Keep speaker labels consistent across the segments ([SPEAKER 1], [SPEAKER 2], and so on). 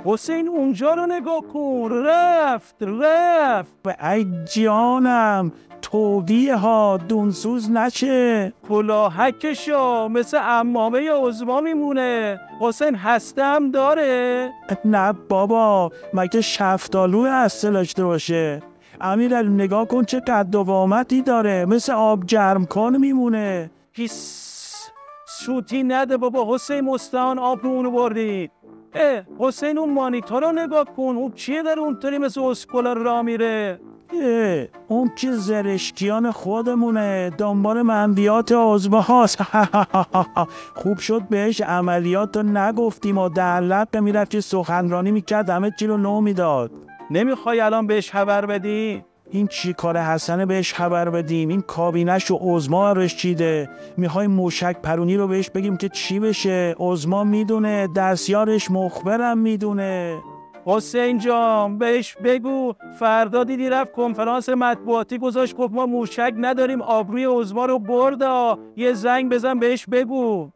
[SPEAKER 1] حسین اونجا رو نگاه کن، رفت.
[SPEAKER 2] ای جانم، توبیه ها دونسوز نشه.
[SPEAKER 1] کلاهکشو مثل عمامه یا عظما میمونه. حسین هسته هم داره؟
[SPEAKER 2] نه بابا، مگه شفتالو هسته داشته باشه؟ امیرعلی نگاه کن چه قد و قامتی داره، مثل آب جرمکان میمونه.
[SPEAKER 1] سوتی نده بابا. حسین مستعان آب رو اونو بردی. حسین اون مانیتور رو نگاه کن، اون چیه داره اونطوری مثل اسکولا را میره؟
[SPEAKER 2] اون که زرشکیان خودمونه، دنبال منبیات عظما هاست. خوب شد بهش عملیات رو نگفتیم و در لقه میرفت که سخنرانی میکرد همه چی رو نو میداد.
[SPEAKER 1] نمیخوای الان بهش خبر بدی؟
[SPEAKER 2] این چی کار حسنه بهش خبر بدیم؟ این کابینش و عظما برش چیده. میخوای موشک پرونی رو بهش بگیم که چی بشه؟ عظما میدونه، دستیارش مخبرم میدونه.
[SPEAKER 1] حسین جان بهش بگو فردا دیدی رفت کنفرانس مطبوعاتی گذاشت گفت ما موشک نداریم، آبروی عظما رو برد. یه زنگ بزن بهش بگو.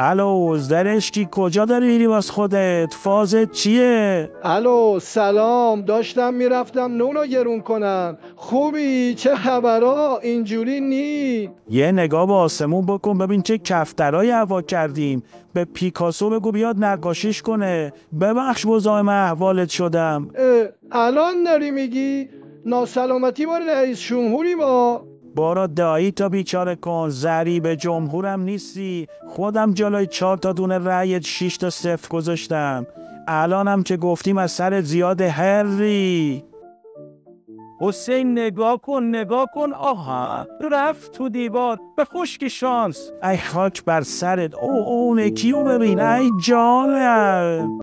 [SPEAKER 2] الو زرشکی، کجا داری میری واس خودت؟ فازت چیه؟
[SPEAKER 3] الو سلام، داشتم میرفتم نونو گرون کنم. خوبی؟ چه خبرها؟ اینجوری نی؟
[SPEAKER 2] یه نگاه به آسمون بکن ببین چه کفترهای هوا کردیم. به پیکاسو بگو بیاد نقاشیش کنه. ببخش مزاحم احوالت شدم.
[SPEAKER 3] الان داری میگی؟ ناسلامتی بار رئیس جمهوری ما؟
[SPEAKER 2] بارا دایی تا بیچاره کن، ضریب جمهورم نیستی. خودم جلوی 4 تا دونه رأیت 6 تا 0 گذاشتم. الانم که گفتیم از سر زیاد هری.
[SPEAKER 1] حسین نگاه کن. آها رفت تو دیوار. به خشکی شانس.
[SPEAKER 2] ای خاک بر سرت. اونه کیو ببین. ای جانم.